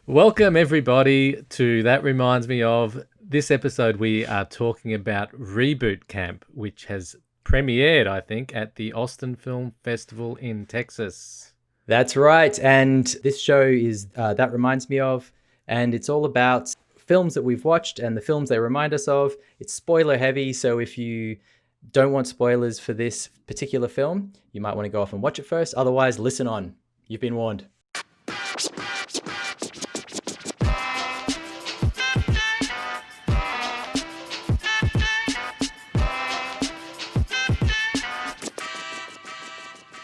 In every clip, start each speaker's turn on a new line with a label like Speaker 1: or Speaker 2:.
Speaker 1: Welcome, everybody, to That Reminds Me of. This episode, we are talking about Reboot Camp, which has premiered, I think, at the Austin Film Festival in Texas.
Speaker 2: That's right. And this show is That Reminds Me of, and it's all about films that we've watched and the films they remind us of. It's spoiler heavy, so if you don't want spoilers for this particular film, you might want to go off and watch it first. Otherwise, listen on. You've been warned.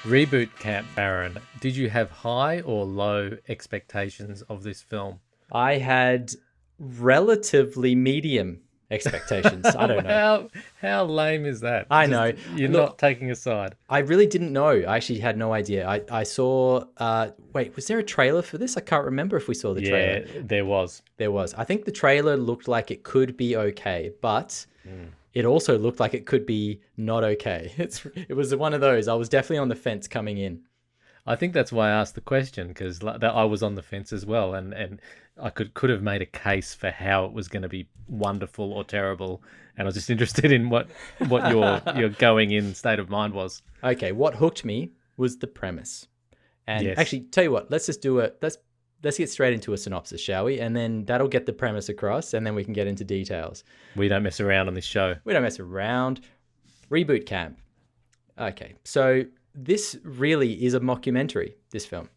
Speaker 1: Reboot Camp, Baron. Did you have high or low expectations of this film?
Speaker 2: I had relatively medium expectations. I don't know.
Speaker 1: How lame is that?
Speaker 2: I know.
Speaker 1: You're
Speaker 2: Look,
Speaker 1: not taking a side.
Speaker 2: I really didn't know. I actually had no idea. I saw, wait, was there a trailer for this? I can't remember if we saw the trailer.
Speaker 1: Yeah, there was.
Speaker 2: There was. I think the trailer looked like it could be okay, but it also looked like it could be not okay. It was one of those. I was definitely on the fence coming in.
Speaker 1: I think that's why I asked the question, because I was on the fence as well, and I could have made a case for how it was going to be wonderful or terrible, and I was just interested in what your going in state of mind was.
Speaker 2: Okay, what hooked me was the premise. And
Speaker 1: Yes.
Speaker 2: actually, tell you what, let's just do it. Let's get straight into a synopsis, shall we? And then that'll get the premise across, and then we can get into details.
Speaker 1: We don't mess around on this show.
Speaker 2: We don't mess around. Reboot Camp. Okay, so this really is a mockumentary, this film.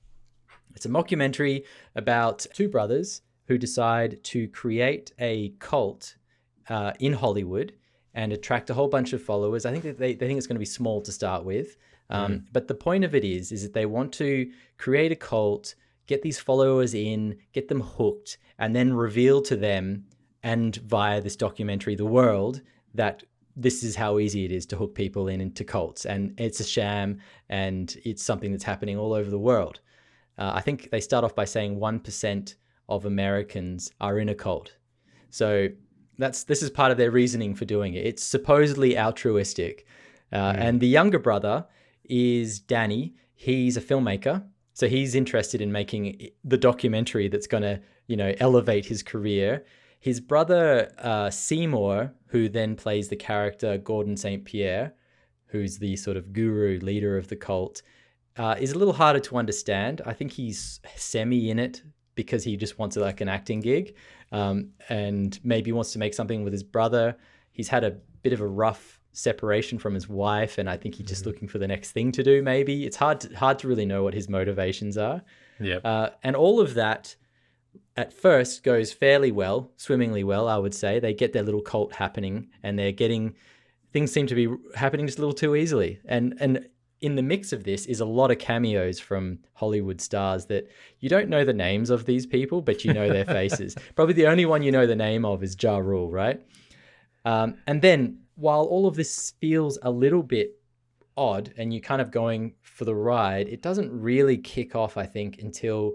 Speaker 2: It's a mockumentary about two brothers who decide to create a cult in Hollywood and attract a whole bunch of followers. I think that they think it's going to be small to start with. But the point of it is that they want to create a cult, get these followers in, get them hooked, and then reveal to them and via this documentary, the world, that this is how easy it is to hook people into cults. And it's a sham, and it's something that's happening all over the world. I think they start off by saying 1% of Americans are in a cult. So this is part of their reasoning for doing it. It's supposedly altruistic. And the younger brother is Danny. He's a filmmaker. So he's interested in making the documentary that's going to, elevate his career. His brother, Seymour, who then plays the character Gordon St. Pierre, who's the sort of guru leader of the cult, is a little harder to understand. I think he's semi in it because he just wants like an acting gig, and maybe wants to make something with his brother. He's had a bit of a rough separation from his wife, and I think he's just looking for the next thing to do. Maybe it's hard to really know what his motivations are.
Speaker 1: Yeah.
Speaker 2: And all of that at first goes fairly well, swimmingly well, I would say. They get their little cult happening, and things seem to be happening just a little too easily. And in the mix of this is a lot of cameos from Hollywood stars that you don't know the names of these people, but you know their faces. Probably the only one you know the name of is Ja Rule, right? And then while all of this feels a little bit odd and you're kind of going for the ride, it doesn't really kick off, I think, until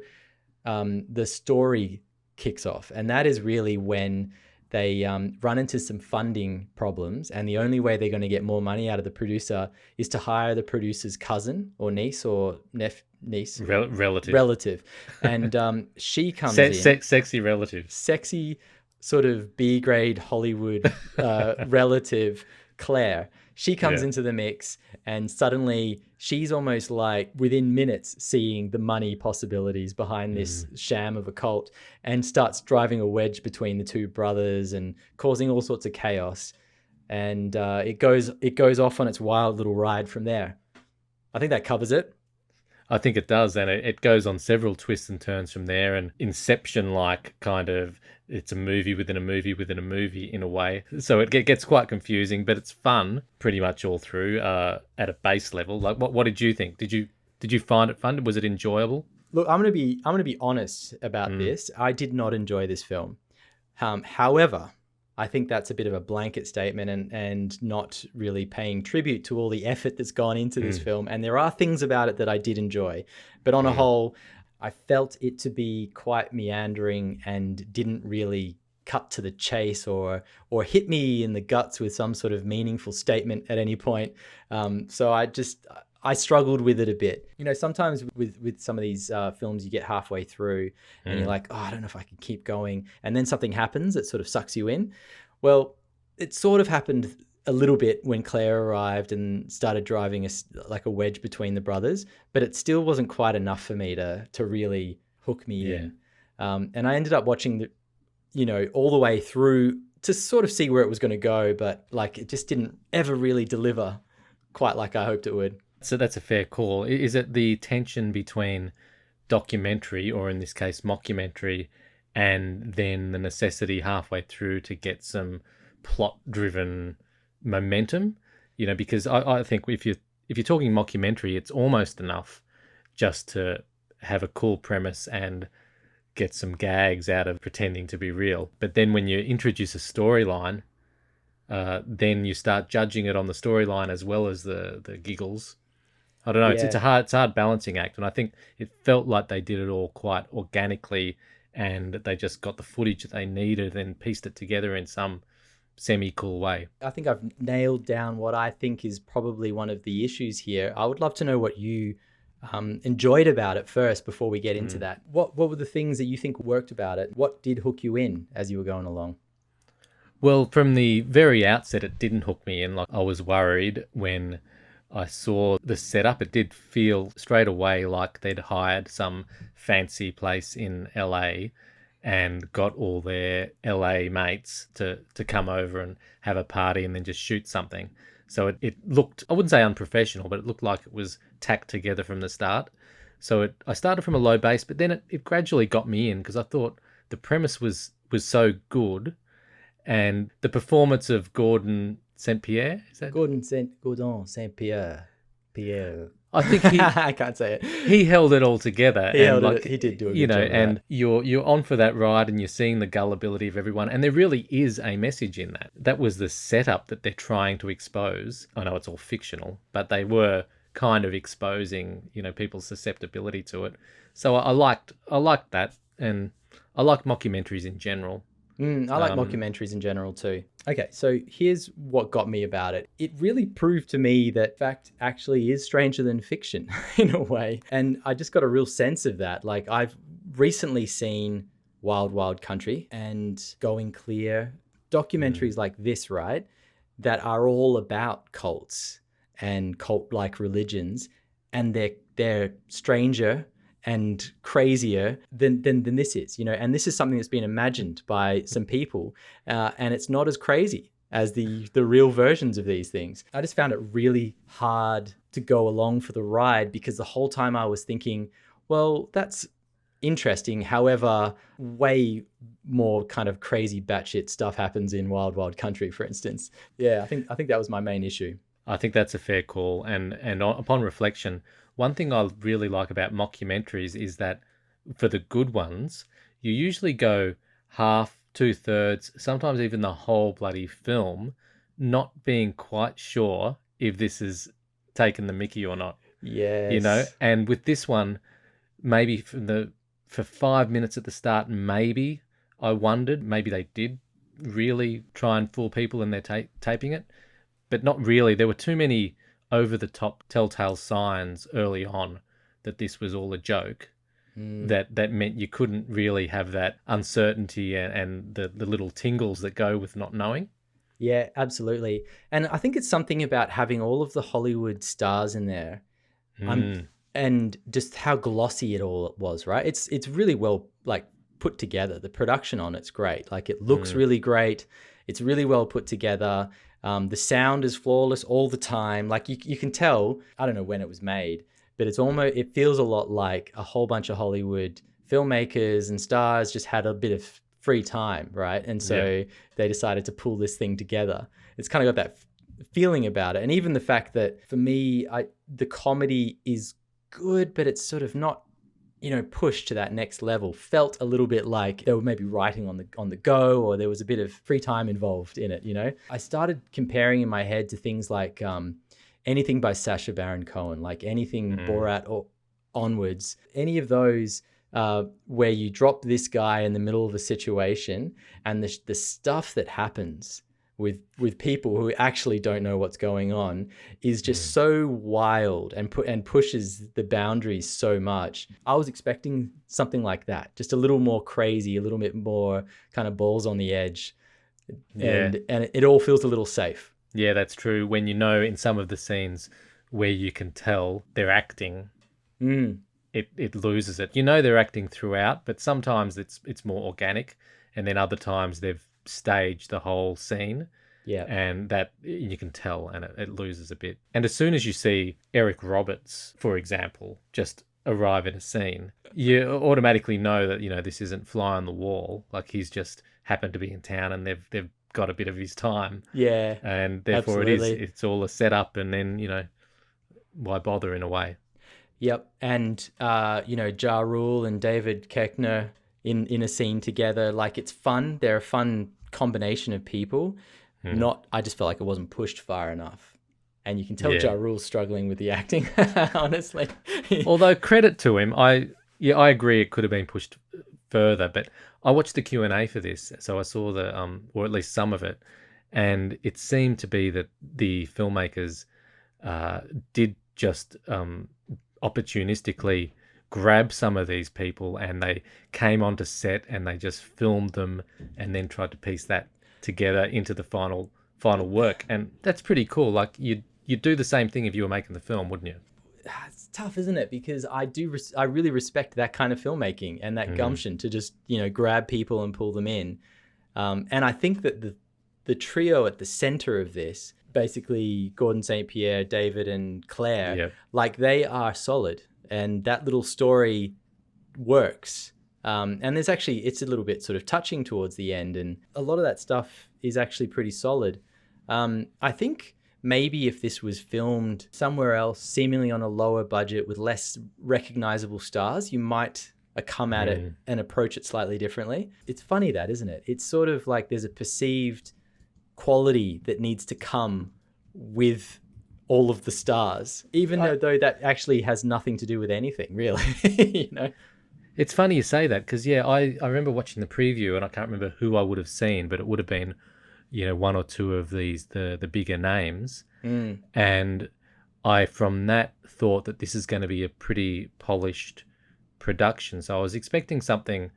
Speaker 2: the story kicks off. And that is really when they run into some funding problems. And the only way they're going to get more money out of the producer is to hire the producer's cousin or niece or niece.
Speaker 1: Relative.
Speaker 2: And she comes in.
Speaker 1: Sexy relative.
Speaker 2: Sexy sort of B-grade Hollywood relative, Claire. She comes into the mix, and suddenly she's almost like within minutes seeing the money possibilities behind this sham of a cult, and starts driving a wedge between the two brothers and causing all sorts of chaos. And it goes off on its wild little ride from there. I think that covers it.
Speaker 1: I think it does, and it goes on several twists and turns from there, and Inception-like kind of, it's a movie within a movie within a movie in a way. So it gets quite confusing, but it's fun pretty much all through at a base level. Like, what did you think? Did you find it fun? Was it enjoyable?
Speaker 2: Look, I'm gonna be honest about this. I did not enjoy this film. However, I think that's a bit of a blanket statement and not really paying tribute to all the effort that's gone into this film. And there are things about it that I did enjoy, but on a whole, I felt it to be quite meandering and didn't really cut to the chase or hit me in the guts with some sort of meaningful statement at any point. So I struggled with it a bit. You know, sometimes with some of these films, you get halfway through and you're like, oh, I don't know if I can keep going. And then something happens that sort of sucks you in. Well, it sort of happened a little bit when Claire arrived and started driving like a wedge between the brothers, but it still wasn't quite enough for me to really hook me in. And I ended up watching all the way through to sort of see where it was going to go, but like it just didn't ever really deliver quite like I hoped it would.
Speaker 1: So that's a fair call. Is it the tension between documentary, or in this case mockumentary, and then the necessity halfway through to get some plot-driven momentum? You know, because I think if you're talking mockumentary, it's almost enough just to have a cool premise and get some gags out of pretending to be real. But then when you introduce a storyline, then you start judging it on the storyline as well as the giggles. I don't know.
Speaker 2: Yeah.
Speaker 1: It's a hard balancing act, and I think it felt like they did it all quite organically, and they just got the footage that they needed and pieced it together in some semi-cool way.
Speaker 2: I think I've nailed down what I think is probably one of the issues here. I would love to know what you enjoyed about it first before we get into that. What were the things that you think worked about it? What did hook you in as you were going along?
Speaker 1: Well, from the very outset, it didn't hook me in. Like, I was worried when I saw the setup. It did feel straight away like they'd hired some fancy place in LA and got all their LA mates to come over and have a party and then just shoot something. So it looked, I wouldn't say unprofessional, but it looked like it was tacked together from the start. So I started from a low base, but then it gradually got me in because I thought the premise was so good, and the performance of Gordon St. Pierre, is that?
Speaker 2: Gordon St. Pierre.
Speaker 1: I think he
Speaker 2: I can't say it.
Speaker 1: He held it all together.
Speaker 2: He did do a good job of
Speaker 1: and
Speaker 2: that.
Speaker 1: you're on for that ride, and you're seeing the gullibility of everyone, and there really is a message in that. That was the setup that they're trying to expose. I know it's all fictional, but they were kind of exposing, people's susceptibility to it. So I liked that, and I like mockumentaries in general.
Speaker 2: I like mockumentaries in general too. Okay, so here's what got me about it. It really proved to me that fact actually is stranger than fiction in a way. And I just got a real sense of that. Like, I've recently seen Wild Wild Country and Going Clear, documentaries like this, right? That are all about cults and cult-like religions, and they're stranger and crazier than this is, and this is something that's been imagined by some people, and it's not as crazy as the real versions of these things. I just found it really hard to go along for the ride because the whole time I was thinking, well, that's interesting. However, way more kind of crazy batshit stuff happens in Wild Wild Country, for instance. Yeah, I think that was my main issue.
Speaker 1: I think that's a fair call, and upon reflection, one thing I really like about mockumentaries is that for the good ones, you usually go half, 2/3, sometimes even the whole bloody film, not being quite sure if this is taking the mickey or not.
Speaker 2: Yes.
Speaker 1: And with this one, maybe for 5 minutes at the start, maybe I wondered, maybe they did really try and fool people and they're taping it, but not really. There were too many over-the-top telltale signs early on that this was all a joke, that meant you couldn't really have that uncertainty and the little tingles that go with not knowing.
Speaker 2: Yeah, absolutely. And I think it's something about having all of the Hollywood stars in there, and just how glossy it all was, right? It's really well put together. The production on it's great. Like, it looks really great. It's really well put together. The sound is flawless all the time. Like, you can tell, I don't know when it was made, but it feels a lot like a whole bunch of Hollywood filmmakers and stars just had a bit of free time, right? And so they decided to pull this thing together. It's kind of got that feeling about it. And even the fact that for me, the comedy is good, but it's sort of not, pushed to that next level. Felt a little bit like they were maybe writing on the go, or there was a bit of free time involved in it. I started comparing in my head to things like anything by Sacha Baron Cohen, like anything Borat or onwards, any of those where you drop this guy in the middle of a situation, and the stuff that happens with people who actually don't know what's going on is just so wild and pushes the boundaries so much. I was expecting something like that, just a little more crazy, a little bit more kind of balls on the edge, and it all feels a little safe.
Speaker 1: Yeah, that's true. When you know in some of the scenes where you can tell they're acting, it loses it. You know they're acting throughout, but sometimes it's more organic, and then other times they've staged the whole scene.
Speaker 2: Yeah.
Speaker 1: And that you can tell, and it loses a bit. And as soon as you see Eric Roberts, for example, just arrive in a scene, you automatically know that, you know, this isn't fly on the wall. Like, he's just happened to be in town and they've got a bit of his time.
Speaker 2: Yeah.
Speaker 1: And therefore it's all a setup, and then, you know, why bother in a way?
Speaker 2: Yep. And, you know, Ja Rule and David Koechner in a scene together, like, it's fun. They're a fun combination of people. I just felt like it wasn't pushed far enough. And you can tell Ja Rule's struggling with the acting, honestly.
Speaker 1: Although, credit to him, I agree it could have been pushed further, but I watched the Q&A for this, so I saw or at least some of it, and it seemed to be that the filmmakers did just opportunistically grab some of these people, and they came onto set and they just filmed them and then tried to piece that together into the final work. And that's pretty cool. Like, you'd do the same thing if you were making the film, wouldn't you?
Speaker 2: It's tough, isn't it? Because I really respect that kind of filmmaking and that gumption to just, you know, grab people and pull them in. And I think that the trio at the center of this, basically Gordon St. Pierre, David, and Claire, like, they are solid, and that little story works. And there's actually, it's a little bit sort of touching towards the end, and a lot of that stuff is actually pretty solid. I think maybe if this was filmed somewhere else, seemingly on a lower budget with less recognizable stars, you might come at it and approach it slightly differently. It's funny that, isn't it? It's sort of like there's a perceived quality that needs to come with all of the stars, even though that actually has nothing to do with anything, really. You know?
Speaker 1: It's funny you say that, because I remember watching the preview, and I can't remember who I would have seen, but it would have been, you know, one or two of these the bigger names, and I from that thought that this is going to be a pretty polished production. So I was expecting something,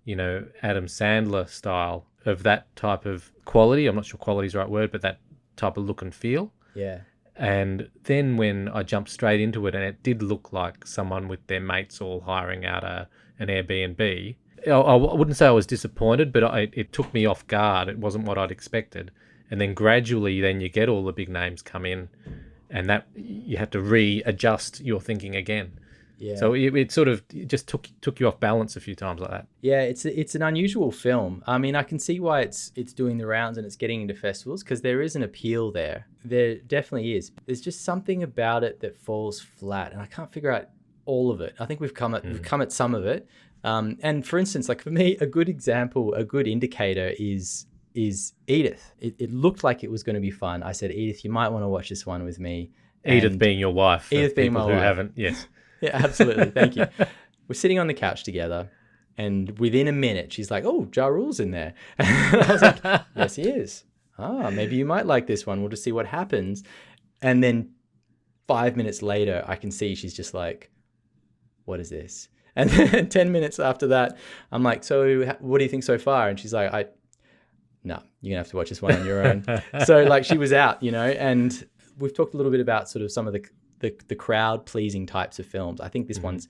Speaker 1: you know, Adam Sandler style, of that type of quality. I'm not sure quality is the right word, but that type of look and feel.
Speaker 2: Yeah.
Speaker 1: And then when I jumped straight into it, and it did look like someone with their mates all hiring out an Airbnb, I wouldn't say I was disappointed, but it took me off guard. It wasn't what I'd expected. And then gradually, then you get all the big names come in, and that you have to readjust your thinking again.
Speaker 2: Yeah.
Speaker 1: So it sort of just took you off balance a few times like that.
Speaker 2: Yeah, it's an unusual film. I mean, I can see why it's doing the rounds and it's getting into festivals, because there is an appeal there. There definitely is. There's just something about it that falls flat, and I can't figure out all of it. I think we've come at some of it. And for instance, like for me, a good example, a good indicator is Edith. It looked like it was going to be fun. I said, Edith, you might want to watch this one with me.
Speaker 1: Edith being your wife.
Speaker 2: Edith being my wife.
Speaker 1: Who haven't, yes.
Speaker 2: Yeah, absolutely. Thank you. We're sitting on the couch together, and within a minute, she's like, "Oh, Ja Rule's in there." And I was like, "Yes, he is. Maybe you might like this one. We'll just see what happens." And then 5 minutes later, I can see she's just like, "What is this?" And then 10 minutes after that, I'm like, "So what do you think so far?" And she's like, "No, you're gonna have to watch this one on your own." So like, she was out, you know. And we've talked a little bit about sort of some of the crowd pleasing types of films. I think this one's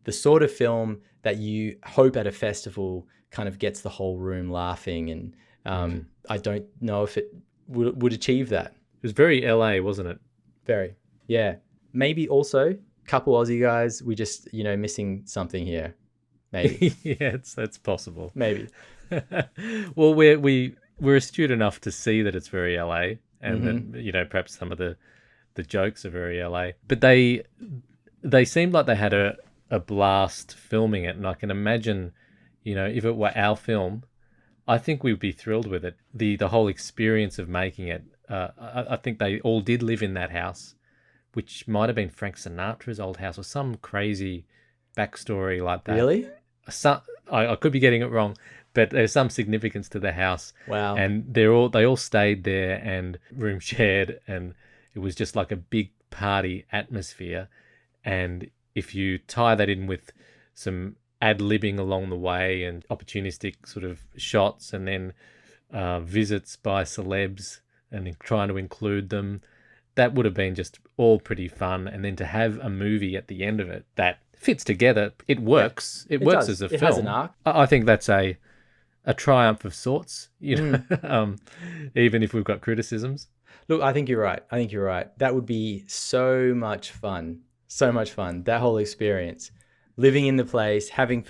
Speaker 2: the sort of film that you hope at a festival kind of gets the whole room laughing, and I don't know if it would achieve that. It
Speaker 1: was very LA, wasn't it?
Speaker 2: Very, yeah. Maybe also a couple Aussie guys, we just, you know, missing something here. Maybe.
Speaker 1: Yeah, that's possible.
Speaker 2: Maybe.
Speaker 1: Well, we're astute enough to see that it's very LA, and that, you know, perhaps some of the jokes are very LA, but they seemed like they had a blast filming it. And I can imagine, you know, if it were our film, I think we'd be thrilled with it. The whole experience of making it. I think they all did live in that house, which might have been Frank Sinatra's old house or some crazy backstory like that.
Speaker 2: Really?
Speaker 1: some, I could be getting it wrong, but there's some significance to the house.
Speaker 2: Wow.
Speaker 1: And they all stayed there and room shared, and it was just like a big party atmosphere. And if you tie that in with some ad-libbing along the way and opportunistic sort of shots, and then visits by celebs and trying to include them, that would have been just all pretty fun. And then to have a movie at the end of it that fits together, it works. It works
Speaker 2: does.
Speaker 1: as a
Speaker 2: It
Speaker 1: film.
Speaker 2: has an arc.
Speaker 1: I think that's a triumph of sorts, you know, even if we've got criticisms.
Speaker 2: Look, I think you're right. That would be so much fun. So much fun. That whole experience, living in the place, having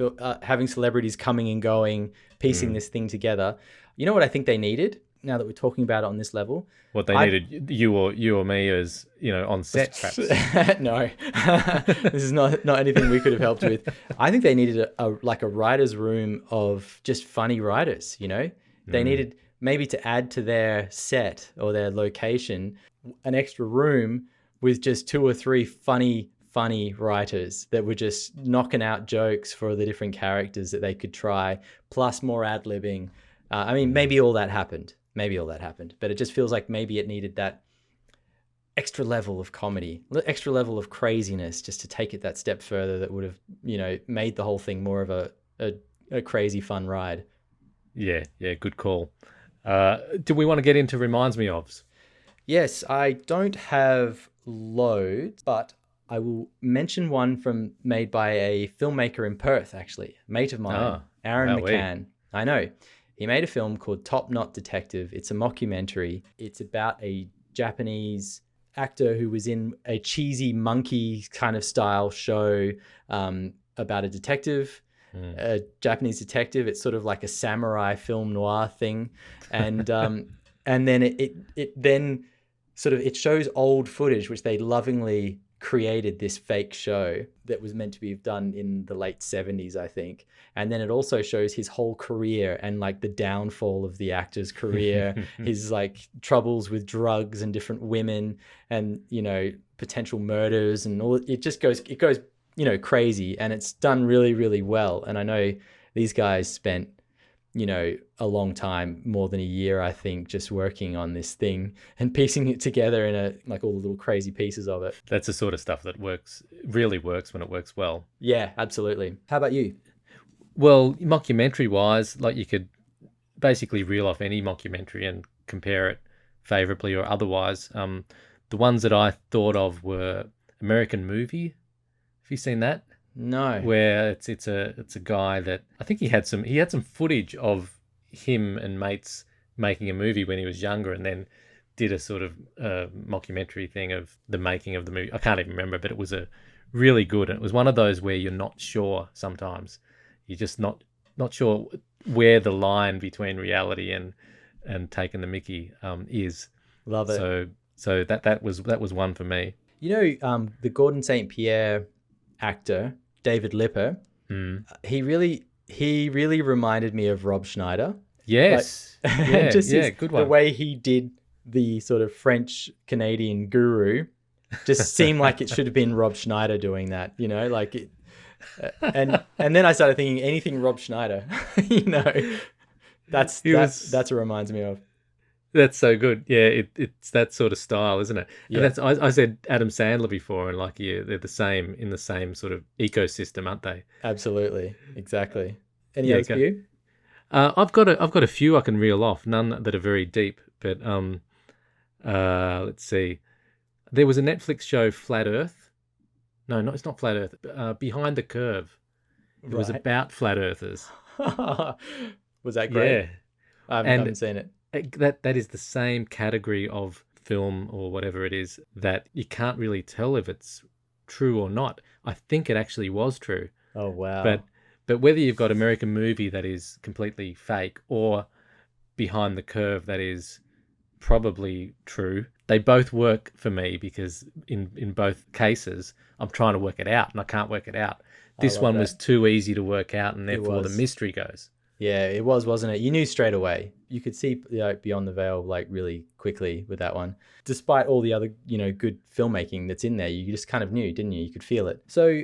Speaker 2: celebrities coming and going, piecing this thing together. You know what I think they needed? Now that we're talking about it on this level,
Speaker 1: What they needed, you or me, as you know, on set, perhaps.
Speaker 2: No, this is not anything we could have helped with. I think they needed a writer's room of just funny writers. You know, they needed maybe to add to their set or their location an extra room with just 2 or 3 funny writers that were just knocking out jokes for the different characters that they could try, plus more ad-libbing. I mean, maybe all that happened, but it just feels like maybe it needed that extra level of comedy, extra level of craziness, just to take it that step further, that would have, you know, made the whole thing more of a crazy fun ride.
Speaker 1: Yeah, good call. Do we want to get into reminds me ofs?
Speaker 2: Yes, I don't have loads, but I will mention one made by a filmmaker in Perth, actually, a mate of mine, Aaron McCann. I know. He made a film called Top Knot Detective. It's a mockumentary. It's about a Japanese actor who was in a cheesy monkey kind of style show about a detective, a Japanese detective. It's sort of like a samurai film noir thing. And and then it shows old footage, which they lovingly created this fake show that was meant to be done in the late 70s, I think. And then it also shows his whole career and like the downfall of the actor's career, his like troubles with drugs and different women, and, you know, potential murders and all. It goes, you know, crazy, and it's done really, really well. And I know these guys spent, you know, a long time, more than a year, I think, just working on this thing and piecing it together in all the little crazy pieces of it.
Speaker 1: That's the sort of stuff that really works when it works well.
Speaker 2: Yeah, absolutely. How about you?
Speaker 1: Well, mockumentary wise, like, you could basically reel off any mockumentary and compare it favorably or otherwise. The ones that I thought of were American Movie. Have you seen that?
Speaker 2: No.
Speaker 1: Where it's a guy that I think he had some footage of him and mates making a movie when he was younger, and then did a sort of mockumentary thing of the making of the movie. I can't even remember, but it was a really good. And it was one of those where you're not sure sometimes. You're just not sure where the line between reality and taking the mickey is.
Speaker 2: Love it.
Speaker 1: So that was one for me.
Speaker 2: You know, the Gordon St. Pierre actor David Lipper, he really reminded me of Rob Schneider.
Speaker 1: Yes.
Speaker 2: Like,
Speaker 1: good one.
Speaker 2: The way he did the sort of French Canadian guru just seemed like it should have been Rob Schneider doing that, you know, like it. And then I started thinking anything Rob Schneider, you know, that's what it reminds me of.
Speaker 1: That's so good. Yeah, it's that sort of style, isn't it?
Speaker 2: Yeah.
Speaker 1: And I said Adam Sandler before, and like, yeah, they're the same, in the same sort of ecosystem, aren't they?
Speaker 2: Absolutely, exactly. Any others for you?
Speaker 1: I've got a few I can reel off, none that are very deep, but let's see. There was a Netflix show, Flat Earth. No, it's not Flat Earth. Behind the Curve. It was about flat earthers.
Speaker 2: Was that great?
Speaker 1: Yeah,
Speaker 2: I haven't seen it.
Speaker 1: That is the same category of film or whatever it is that you can't really tell if it's true or not. I think it actually was true.
Speaker 2: Oh wow!
Speaker 1: But whether you've got American Movie that is completely fake or Behind the Curve that is probably true, they both work for me, because in both cases I'm trying to work it out and I can't work it out. This one was too easy to work out, and therefore the mystery goes.
Speaker 2: Yeah, it was, wasn't it? You knew straight away. You could see, you know, beyond the veil like really quickly with that one. Despite all the other, you know, good filmmaking that's in there, you just kind of knew, didn't you? You could feel it. So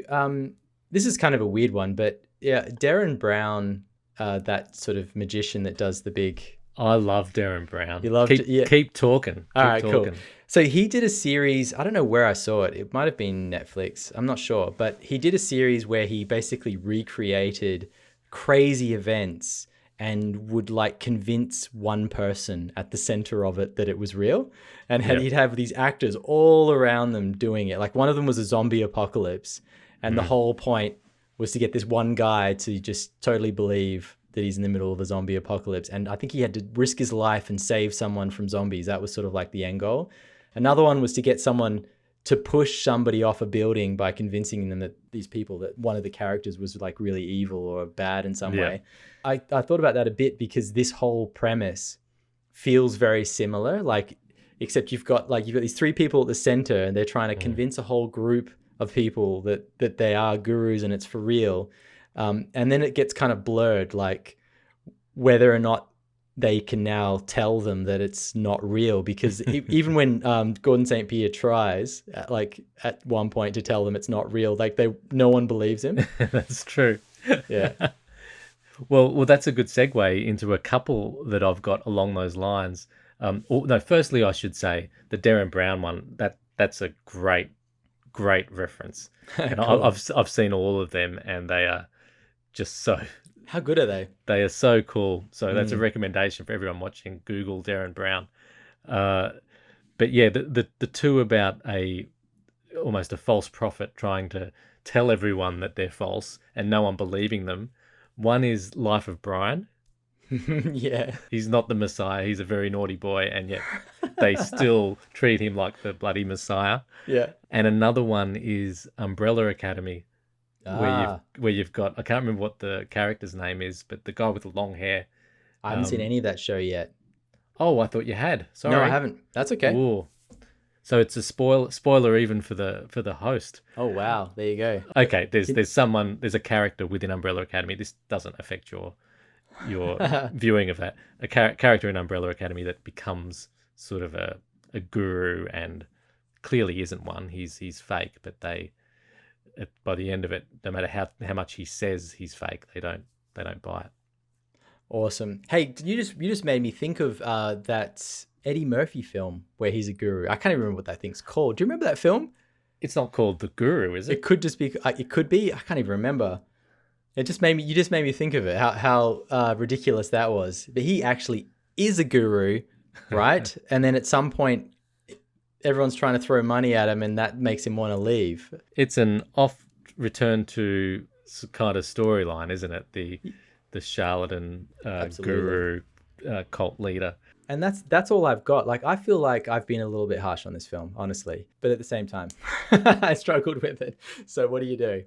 Speaker 2: this is kind of a weird one, but Yeah, Darren Brown, that sort of magician that does the big.
Speaker 1: I love Darren Brown.
Speaker 2: You loved it, yeah.
Speaker 1: Keep talking.
Speaker 2: All
Speaker 1: Keep
Speaker 2: right, cool.
Speaker 1: talking.
Speaker 2: So he did a series. I don't know where I saw it. It might have been Netflix. I'm not sure, but he did a series where he basically recreated crazy events and would like convince one person at the center of it that it was real, and he'd have these actors all around them doing it. Like one of them was a zombie apocalypse, and the whole point was to get this one guy to just totally believe that he's in the middle of a zombie apocalypse. And I think he had to risk his life and save someone from zombies. That was sort of like the end goal. Another one was to get someone to push somebody off a building by convincing them that these people, that one of the characters was like really evil or bad in some way. I thought about that a bit because this whole premise feels very similar, like, except you've got these three people at the center and they're trying to convince a whole group of people that they are gurus and it's for real. And then it gets kind of blurred, like whether or not they can now tell them that it's not real, because even when Gordon St. Pierre tries at one point to tell them it's not real, like no one believes him.
Speaker 1: That's true.
Speaker 2: Yeah.
Speaker 1: Well, that's a good segue into a couple that I've got along those lines. Firstly, I should say the Darren Brown one, that's a great reference. And
Speaker 2: Cool.
Speaker 1: I've seen all of them, and they are just so.
Speaker 2: How good are they?
Speaker 1: They are so cool. So that's a recommendation for everyone watching. Google Darren Brown. But yeah, the two about almost a false prophet trying to tell everyone that they're false and no one believing them. One is Life of Brian.
Speaker 2: Yeah.
Speaker 1: He's not the Messiah. He's a very naughty boy, and yet they still treat him like the bloody Messiah.
Speaker 2: Yeah.
Speaker 1: And another one is Umbrella Academy, where you've got, I can't remember what the character's name is, but the guy with the long hair.
Speaker 2: I haven't seen any of that show yet.
Speaker 1: Oh, I thought you had. Sorry.
Speaker 2: No, I haven't. That's okay.
Speaker 1: Ooh. So it's a spoiler even for the host.
Speaker 2: Oh wow, there you go.
Speaker 1: Okay, there's a character within Umbrella Academy. This doesn't affect your viewing of that. A character in Umbrella Academy that becomes sort of a guru and clearly isn't one. He's fake, but by the end of it, no matter how much he says he's fake, they don't buy it.
Speaker 2: Awesome. Hey, you just made me think of that Eddie Murphy film where he's a guru. I can't even remember what that thing's called. Do you remember that film?
Speaker 1: It's not called The Guru, is it?
Speaker 2: It could just be. It could be. I can't even remember. You just made me think of it. How ridiculous that was. But he actually is a guru, right? And then at some point, everyone's trying to throw money at him, and that makes him want to leave.
Speaker 1: It's an return to kind of storyline, isn't it? The charlatan guru cult leader.
Speaker 2: And that's all I've got. Like, I feel like I've been a little bit harsh on this film, honestly. But at the same time, I struggled with it. So what do?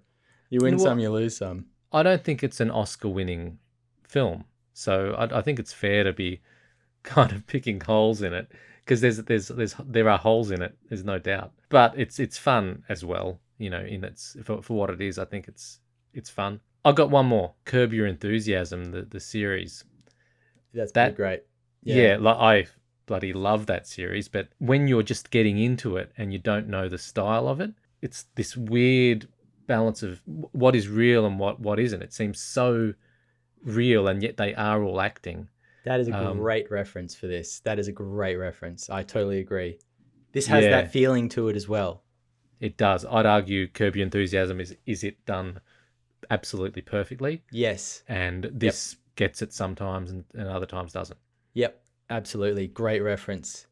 Speaker 2: You win some, you lose some.
Speaker 1: I don't think it's an Oscar-winning film. So I think it's fair to be kind of picking holes in it, because there are holes in it. There's no doubt. But it's fun as well. You know, for what it is, I think it's fun. I've got one more. Curb Your Enthusiasm, the series.
Speaker 2: That's pretty great.
Speaker 1: Yeah, like I bloody love that series, but when you're just getting into it and you don't know the style of it, it's this weird balance of what is real and what isn't. It seems so real, and yet they are all acting.
Speaker 2: That is a great reference for this. That is a great reference. I totally agree. This has that feeling to it as well.
Speaker 1: It does. I'd argue Curb Your Enthusiasm is it done absolutely perfectly.
Speaker 2: Yes.
Speaker 1: And this gets it sometimes and other times doesn't.
Speaker 2: Yep, absolutely. Great reference.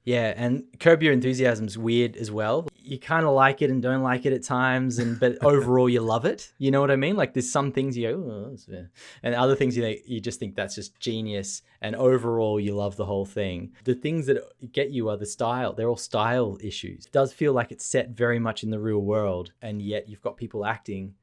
Speaker 2: Yeah, and Curb Your Enthusiasm's weird as well. You kind of like it and don't like it at times, but overall you love it. You know what I mean? Like there's some things you go, oh, that's fair. And other things you just think that's just genius, and overall you love the whole thing. The things that get you are the style. They're all style issues. It does feel like it's set very much in the real world, and yet you've got people acting.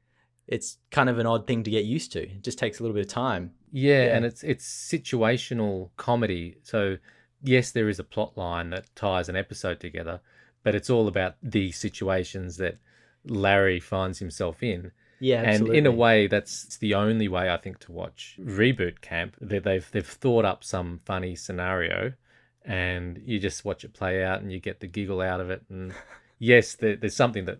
Speaker 2: It's kind of an odd thing to get used to. It just takes a little bit of time.
Speaker 1: Yeah, and it's situational comedy. So yes, there is a plot line that ties an episode together, but it's all about the situations that Larry finds himself in.
Speaker 2: Yeah, absolutely.
Speaker 1: And in a way, that's the only way I think to watch Reboot Camp. They've thought up some funny scenario, and you just watch it play out, and you get the giggle out of it. And yes, there's something that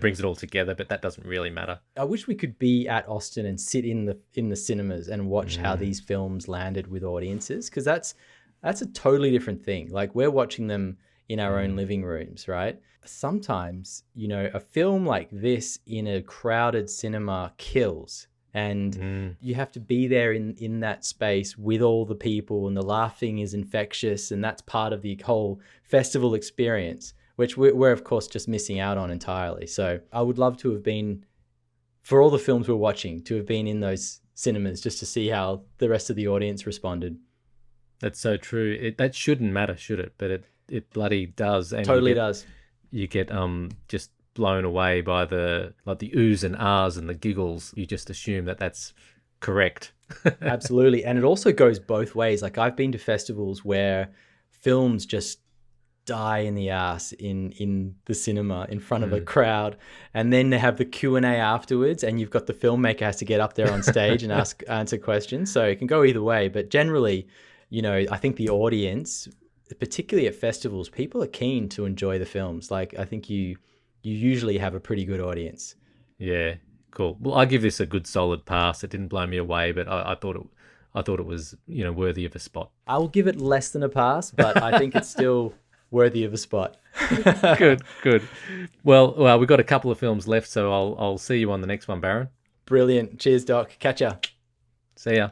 Speaker 1: brings it all together, but that doesn't really matter.
Speaker 2: I wish we could be at Austin and sit in the cinemas and watch how
Speaker 1: Mm.
Speaker 2: these films landed with audiences, because that's a totally different thing. Like, we're watching them in our own living rooms, right? Sometimes, a film like this in a crowded cinema kills, and you have to be there in that space with all the people, and the laughing is infectious, and that's part of the whole festival experience, which we're of course just missing out on entirely. So I would love to have been, for all the films we're watching, to have been in those cinemas just to see how the rest of the audience responded.
Speaker 1: That's so true. That shouldn't matter, should it? But it bloody does. And
Speaker 2: Totally does.
Speaker 1: You get just blown away by the oohs and ahs and the giggles. You just assume that that's correct.
Speaker 2: Absolutely. And it also goes both ways. Like, I've been to festivals where films just die in the ass in the cinema in front of a crowd, and then they have the Q&A afterwards, and you've got the filmmaker has to get up there on stage and answer questions. So it can go either way, but generally, I think the audience, particularly at festivals, people are keen to enjoy the films. Like, I think you usually have a pretty good audience.
Speaker 1: Yeah, cool. Well, I give this a good solid pass. It didn't blow me away, but I thought it was worthy of a spot.
Speaker 2: I will give it less than a pass, but I think it's still worthy of a spot.
Speaker 1: Good. Well, we've got a couple of films left, so I'll see you on the next one, Baron.
Speaker 2: Brilliant. Cheers, Doc. Catch ya.
Speaker 1: See ya.